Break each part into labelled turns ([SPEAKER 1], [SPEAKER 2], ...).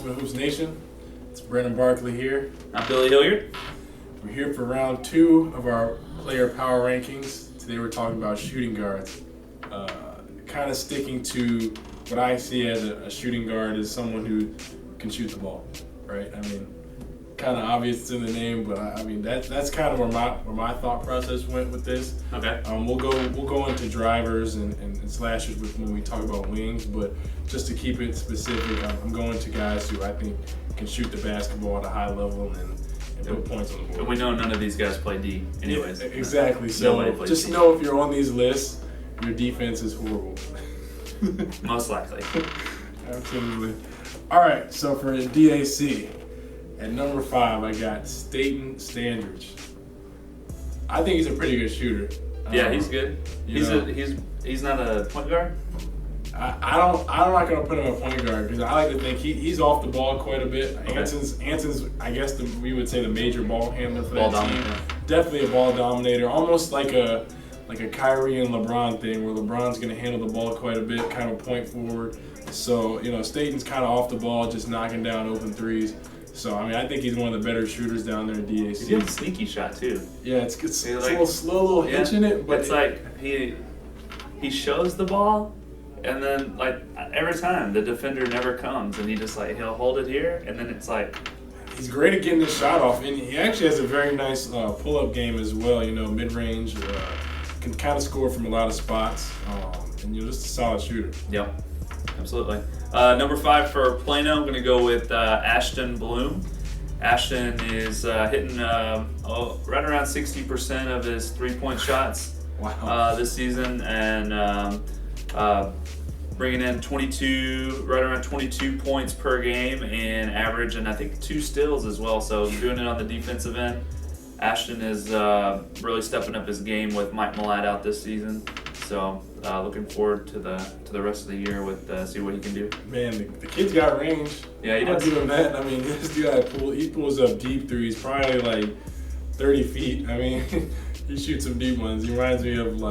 [SPEAKER 1] Ultimate Hoops Nation. It's Brennan Barkley here.
[SPEAKER 2] I'm Billy Hilliard.
[SPEAKER 1] We're here for round 2 of our player power rankings. Today we're talking about shooting guards. Kind of sticking to what I see as a shooting guard is someone who can shoot the ball, right? I mean, kind of obvious in the name, but I mean that's kind of where my thought process went with this.
[SPEAKER 2] Okay.
[SPEAKER 1] We'll go into drivers and slashers when we talk about wings, but just to keep it specific, I'm going to guys who I think can shoot the basketball at a high level and put points on the board.
[SPEAKER 2] But we know none of these guys play D anyways.
[SPEAKER 1] Yeah, exactly. So just
[SPEAKER 2] D.
[SPEAKER 1] know if you're on these lists, your defense is horrible.
[SPEAKER 2] Most likely.
[SPEAKER 1] Absolutely. All right, so for DAC, at number 5, I got Staten Standridge. I think he's a pretty good shooter.
[SPEAKER 2] Yeah, he's good. He's not a point guard.
[SPEAKER 1] I'm not gonna put him a point guard because I like to think he's off the ball quite a bit.
[SPEAKER 2] Okay.
[SPEAKER 1] Anson's I guess we would say the major ball handler for
[SPEAKER 2] Ball
[SPEAKER 1] that team.
[SPEAKER 2] dominator.
[SPEAKER 1] Definitely a ball dominator, almost like a Kyrie and LeBron thing where LeBron's gonna handle the ball quite a bit, kind of point forward. So Staten's kind of off the ball, just knocking down open threes. So I mean, I think he's one of the better shooters down there in DAC.
[SPEAKER 2] He has a sneaky shot too.
[SPEAKER 1] Yeah, it's a little slow, little hitch in it, but
[SPEAKER 2] it's like he shows the ball, and then like every time the defender never comes, and he'll hold it here, and then it's like
[SPEAKER 1] he's great at getting his shot off, and he actually has a very nice pull-up game as well. Mid-range, can kind of score from a lot of spots, and just a solid shooter.
[SPEAKER 2] Yep, absolutely. Number 5 for Plano, I'm going to go with Ashton Bloom. Ashton is hitting right around 60% of his three-point shots this season, and bringing in right around 22 points per game, and averaging I think 2 steals as well. So doing it on the defensive end. Ashton is really stepping up his game with Mike Millett out this season. So looking forward to the rest of the year with see what he can do.
[SPEAKER 1] Man, the kid's got range.
[SPEAKER 2] Yeah, he does.
[SPEAKER 1] I'm doing that. I mean, this guy pulls up deep threes, probably like 30 feet. I mean, he shoots some deep ones. He reminds me of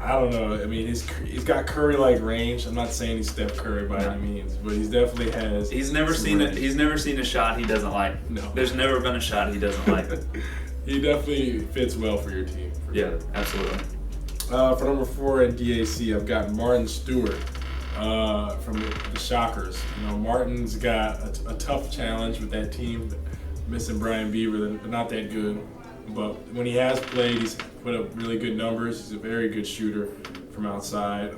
[SPEAKER 1] I don't know. I mean, he's got Curry-like range. I'm not saying he's Steph Curry by any means, but he definitely has.
[SPEAKER 2] He's never seen a shot he doesn't like.
[SPEAKER 1] No.
[SPEAKER 2] There's never been a shot he doesn't like.
[SPEAKER 1] He definitely fits well for your team.
[SPEAKER 2] Yeah, absolutely.
[SPEAKER 1] For number 4 in DAC, I've got Martin Stewart from the Shockers. Martin's got a tough challenge with that team, missing Brian Beaver. They're not that good, but when he has played, he's put up really good numbers. He's a very good shooter from outside.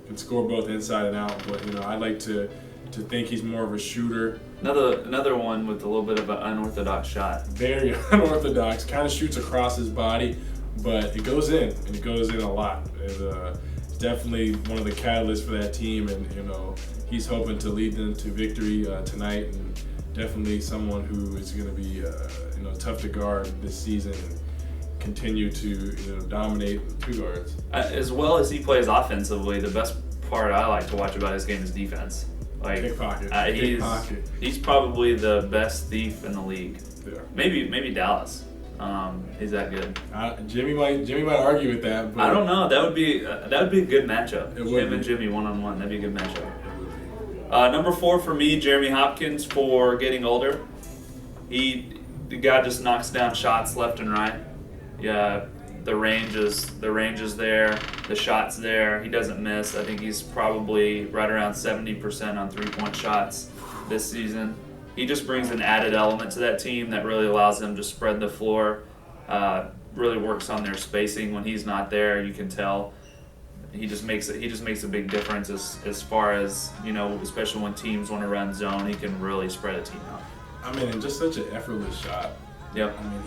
[SPEAKER 1] Can score both inside and out, but I like to think he's more of a shooter.
[SPEAKER 2] Another one with a little bit of an unorthodox shot.
[SPEAKER 1] Very unorthodox. Kind of shoots across his body, but it goes in, and it goes in a lot. It's definitely one of the catalysts for that team, and he's hoping to lead them to victory tonight, and definitely someone who is going to be tough to guard this season and continue to dominate two guards.
[SPEAKER 2] As well as he plays offensively, the best part I like to watch about his game is defense.
[SPEAKER 1] Pickpocket.
[SPEAKER 2] He's probably the best thief in the league.
[SPEAKER 1] Yeah.
[SPEAKER 2] Maybe Dallas. He's that good.
[SPEAKER 1] Jimmy might argue with that, but
[SPEAKER 2] I don't know. That would be a good matchup.
[SPEAKER 1] Him
[SPEAKER 2] and Jimmy 1-on-1. That'd be a good matchup. Number 4 for me, Jeremy Hopkins for getting older. The guy just knocks down shots left and right. Yeah, the range is there. The shot's there. He doesn't miss. I think he's probably right around 70% on three-point shots this season. He just brings an added element to that team that really allows them to spread the floor. Really works on their spacing when he's not there. You can tell he just makes a big difference as far as especially when teams want to run zone. He can really spread a team out.
[SPEAKER 1] I mean, and just such an effortless shot.
[SPEAKER 2] Yep.
[SPEAKER 1] I mean,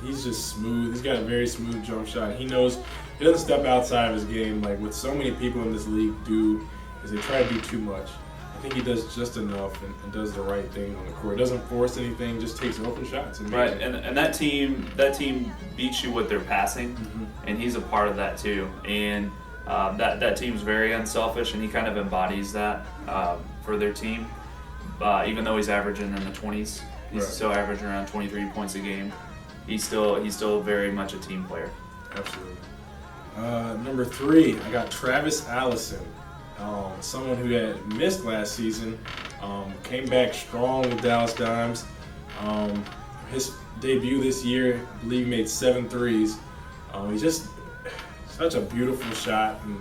[SPEAKER 1] he's just smooth. He's got a very smooth jump shot. He knows he doesn't step outside of his game like what so many people in this league do. Is they try to do too much. I think he does just enough and does the right thing on the court. Doesn't force anything, just takes open shots.
[SPEAKER 2] Right, and that team beats you with their passing, and he's a part of that too. And that team's very unselfish, and he kind of embodies that for their team. Even though he's averaging in the 20s, he's still averaging around 23 points a game. He's still very much a team player.
[SPEAKER 1] Absolutely. Number 3, I got Travis Allison someone who had missed last season, came back strong with Dallas Dimes. His debut this year, I believe he made 7 threes. He's just such a beautiful shot, and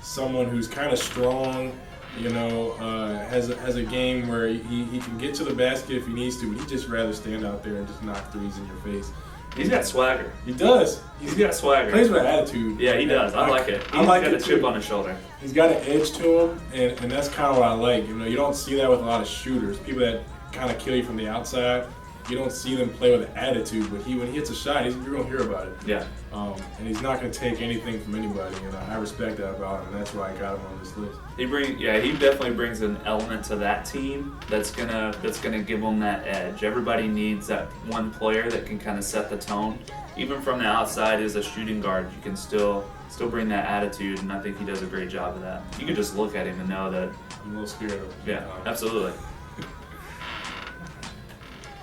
[SPEAKER 1] someone who's kind of strong, has a game where he can get to the basket if he needs to, but he'd just rather stand out there and just knock threes in your face.
[SPEAKER 2] He's got swagger.
[SPEAKER 1] He does.
[SPEAKER 2] He's got swagger.
[SPEAKER 1] Plays with attitude.
[SPEAKER 2] Yeah, he does. I like it. He's got a chip on his shoulder.
[SPEAKER 1] He's got an edge to him, and that's kind of what I like. You don't see that with a lot of shooters. People that kind of kill you from the outside, you don't see them play with attitude. But when he hits a shot, you're going to hear about it.
[SPEAKER 2] Yeah.
[SPEAKER 1] And he's not going to take anything from anybody, and I respect that about him, and that's why I got him on this list.
[SPEAKER 2] He definitely brings an element to that team that's gonna give them that edge. Everybody needs that one player that can kind of set the tone. Even from the outside as a shooting guard, you can still bring that attitude, and I think he does a great job of that. You can just look at him and know that.
[SPEAKER 1] I'm a little scared of him.
[SPEAKER 2] Yeah, absolutely.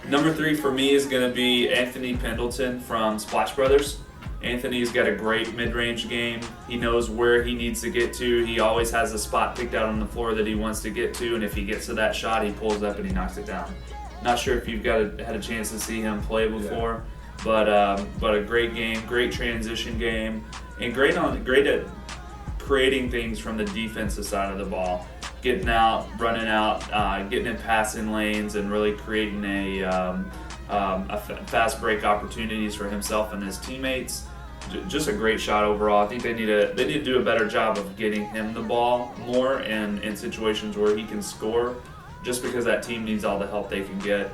[SPEAKER 2] Number 3 for me is going to be Anthony Pendleton from Splash Brothers. Anthony's got a great mid-range game. He knows where he needs to get to. He always has a spot picked out on the floor that he wants to get to, and if he gets to that shot, he pulls up and he knocks it down. Not sure if you've had a chance to see him play before, but a great game, great transition game, and great at creating things from the defensive side of the ball. Getting out, running out, getting in passing lanes, and really creating fast break opportunities for himself and his teammates. Just a great shot overall. I think they need to do a better job of getting him the ball more in situations where he can score. Just because that team needs all the help they can get.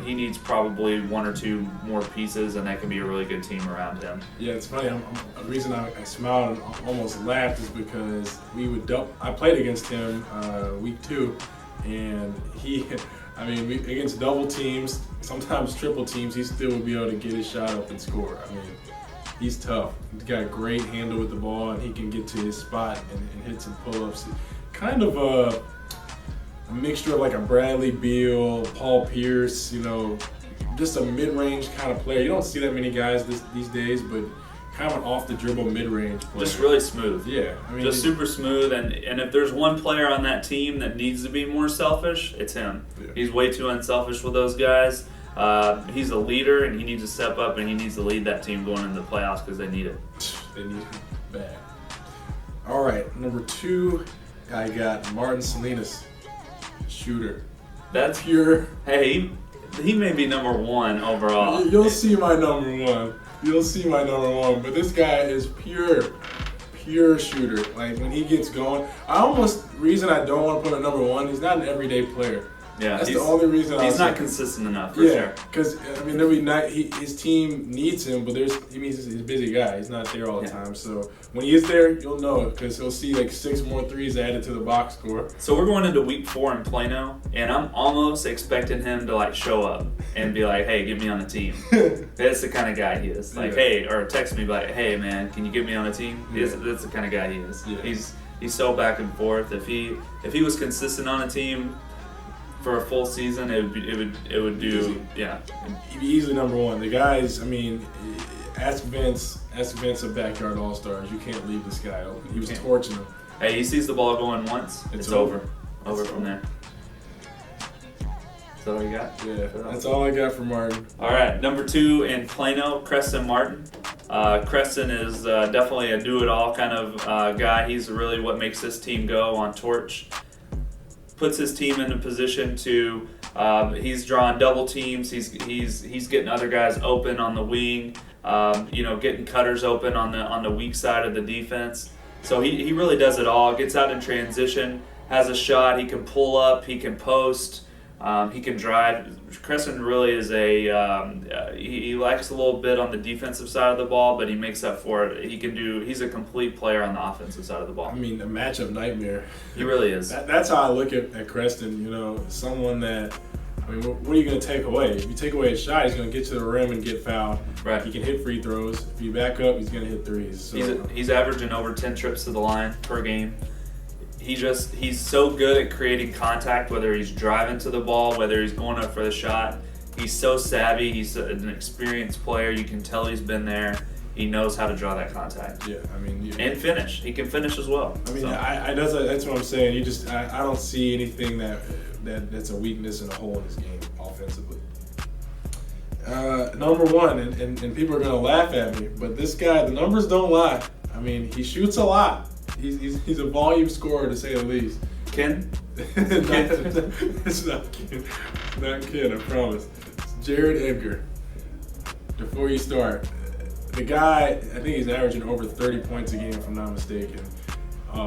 [SPEAKER 2] He needs probably 1 or 2 more pieces, and that can be a really good team around him.
[SPEAKER 1] Yeah, it's funny. The reason I smiled and almost laughed is because I played against him week 2, and against double teams, sometimes triple teams, he still would be able to get his shot up and score. He's tough. He's got a great handle with the ball, and he can get to his spot and hit some pull-ups. Kind of a mixture of like a Bradley Beal, Paul Pierce, just a mid-range kind of player. You don't see that many guys these days, but kind of an off-the-dribble mid-range player.
[SPEAKER 2] Just really smooth.
[SPEAKER 1] Yeah.
[SPEAKER 2] Just super smooth, and if there's one player on that team that needs to be more selfish, it's him. Yeah. He's way too unselfish with those guys. He's a leader, and he needs to step up, and he needs to lead that team going into the playoffs because they need it.
[SPEAKER 1] They need it bad. All right, number 2, I got Martin Salinas. Shooter.
[SPEAKER 2] That's
[SPEAKER 1] pure.
[SPEAKER 2] Hey, he may be number 1 overall.
[SPEAKER 1] You'll see my number 1. But this guy is pure shooter. Like when he gets going, reason I don't want to put him at number 1. He's not an everyday player.
[SPEAKER 2] Yeah,
[SPEAKER 1] that's the only reason.
[SPEAKER 2] He's not consistent enough for sure.
[SPEAKER 1] Because every night his team needs him, but he's a busy guy. He's not there all the time. So when he is there, you'll know it because he'll see like 6 more threes added to the box score.
[SPEAKER 2] So we're going into week 4 in Plano, and I'm almost expecting him to show up and be like, "Hey, get me on the team." That's the kind of guy he is. Hey, or text me like, "Hey, man, can you get me on the team?" That's the kind of guy he is. Yeah. He's so back and forth. If he was consistent on a team for a full season, it would do easy. Yeah.
[SPEAKER 1] He'd be easily number 1. The guys, ask Vince of Backyard All-Stars. You can't leave this guy open. He was torching him.
[SPEAKER 2] Hey, he sees the ball going once, it's over. Over from there. Is that all you got?
[SPEAKER 1] Yeah, that's all I got for Martin.
[SPEAKER 2] All right, number 2 in Plano, Creston Martin. Creston is definitely a do-it-all kind of guy. He's really what makes this team go on Torch. Puts his team in a position to he's drawing double teams. He's getting other guys open on the wing. Getting cutters open on the weak side of the defense. So he really does it all. Gets out in transition, has a shot. He can pull up. He can post. He can drive. Creston really is he lacks a little bit on the defensive side of the ball, but he makes up for it. He's a complete player on the offensive side of the ball.
[SPEAKER 1] A matchup nightmare.
[SPEAKER 2] He really is.
[SPEAKER 1] That's how I look at Creston. Someone that, what are you going to take away? If you take away his shot, he's going to get to the rim and get fouled.
[SPEAKER 2] Right.
[SPEAKER 1] He can hit free throws. If you back up, he's going to hit threes. So.
[SPEAKER 2] He's averaging over 10 trips to the line per game. He's so good at creating contact, whether he's driving to the ball, whether he's going up for the shot. He's so savvy. He's an experienced player. You can tell he's been there. He knows how to draw that contact.
[SPEAKER 1] Yeah, I mean,
[SPEAKER 2] and finish. He can finish as well.
[SPEAKER 1] I mean,
[SPEAKER 2] So.
[SPEAKER 1] that's what I'm saying. I don't see anything that's a weakness and a hole in his game offensively. Number one, and people are gonna laugh at me, but this guy, the numbers don't lie. I mean, he shoots a lot. He's a volume scorer to say the least.
[SPEAKER 2] Ken?
[SPEAKER 1] It's not Ken. Not Ken, I promise. It's Jared Edgar. Before you start, the guy, I think he's averaging over 30 points a game, if I'm not mistaken.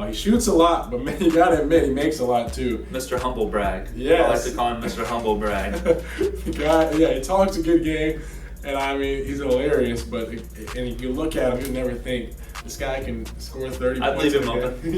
[SPEAKER 1] He shoots a lot, but man, you gotta admit, he makes a lot too.
[SPEAKER 2] Mr. Humble Brag.
[SPEAKER 1] Yes.
[SPEAKER 2] I like to call him Mr. Humble Brag.
[SPEAKER 1] The guy, yeah, he talks a good game, and I mean, he's hilarious, but and you look at him, you'd never think this guy can score 30
[SPEAKER 2] I'd
[SPEAKER 1] points.
[SPEAKER 2] leave him open.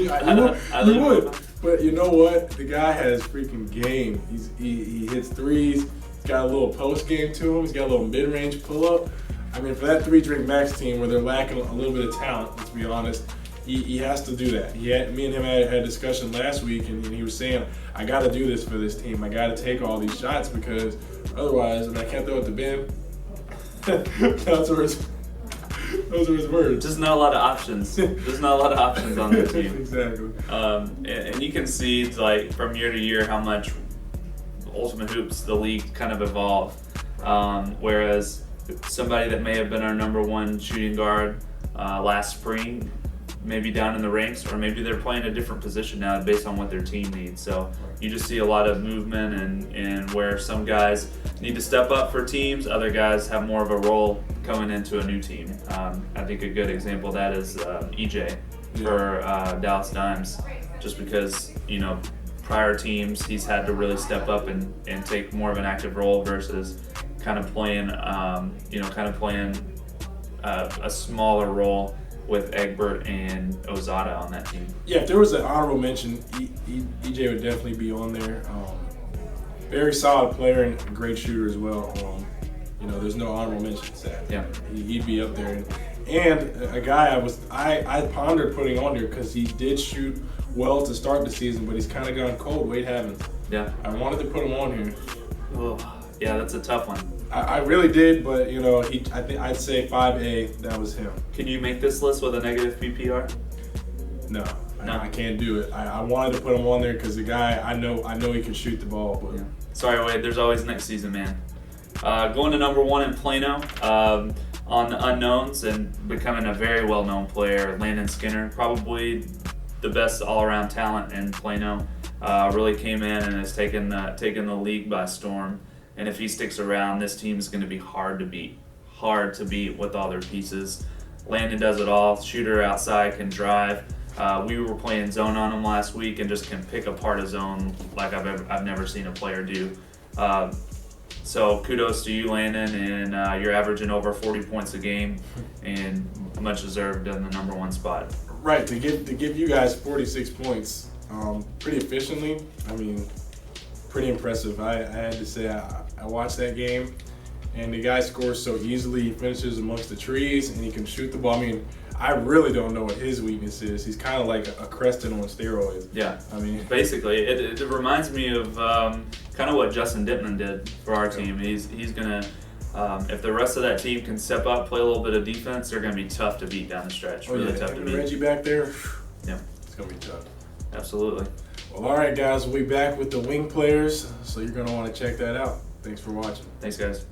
[SPEAKER 1] You would. But you know what? The guy has freaking game. He hits threes. He's got a little post game to him. He's got a little mid range pull up. I mean, for that 3-drink max team where they're lacking a little bit of talent, let's be honest, he has to do that. Me and him had a discussion last week, and he was saying, I got to do this for this team. I got to take all these shots because otherwise, I can't throw it to Ben. Those were his words.
[SPEAKER 2] Just not a lot of options. There's not a lot of options on the team.
[SPEAKER 1] Exactly.
[SPEAKER 2] And you can see, like, from year to year how much Ultimate Hoops, the league, kind of evolved. Whereas somebody that may have been our number one shooting guard last spring, maybe down in the ranks, or maybe they're playing a different position now based on what their team needs. So you just see a lot of movement and where some guys need to step up for teams, other guys have more of a role coming into a new team. I think a good example of that is EJ for Dallas Dimes, just because, you know, prior teams he's had to really step up and take more of an active role versus kind of playing a smaller role with Egbert and Ozada on that team.
[SPEAKER 1] Yeah, if there was an honorable mention, EJ would definitely be on there. Very solid player and a great shooter as well. You know, there's no honorable mention to that.
[SPEAKER 2] Yeah,
[SPEAKER 1] he'd be up there. And a guy I pondered putting on there because he did shoot well to start the season, but he's kind of gone cold. Wade Hammond.
[SPEAKER 2] Yeah.
[SPEAKER 1] I wanted to put him on here.
[SPEAKER 2] Oh, yeah, that's a tough one.
[SPEAKER 1] I really did, but you know, I think I'd say 5A. That was him.
[SPEAKER 2] Can you make this list with a negative PPR?
[SPEAKER 1] No.
[SPEAKER 2] No.
[SPEAKER 1] I can't do it. I wanted to put him on there because the guy I know he can shoot the ball. But
[SPEAKER 2] yeah. Sorry, Wade. There's always next season, man. Going to number one in Plano on the unknowns and becoming a very well-known player, Landon Skinner, probably the best all-around talent in Plano. Really came in and has taken the league by storm. And if he sticks around, this team is going to be hard to beat with all their pieces. Landon does it all. Shooter outside, can drive. We were playing zone on him last week and just can pick apart a zone like I've never seen a player do. So kudos to you, Landon, and you're averaging over 40 points a game, and much deserved in the number one spot.
[SPEAKER 1] Right, to give you guys 46 points pretty efficiently. I mean, pretty impressive. I had to say I watched that game, and the guy scores so easily. He finishes amongst the trees, and he can shoot the ball. I mean, I really don't know what his weakness is. He's kind of like a Creston on steroids.
[SPEAKER 2] Yeah,
[SPEAKER 1] I mean,
[SPEAKER 2] basically, it reminds me of kind of what Justin Dittman did for our team. He's gonna, if the rest of that team can step up, play a little bit of defense, they're gonna be tough to beat down the stretch. Really tough to beat.
[SPEAKER 1] Reggie back there.
[SPEAKER 2] Yeah,
[SPEAKER 1] it's gonna be tough.
[SPEAKER 2] Absolutely.
[SPEAKER 1] Well, all right, guys, we'll be back with the wing players, so you're gonna want to check that out. Thanks for watching.
[SPEAKER 2] Thanks, guys.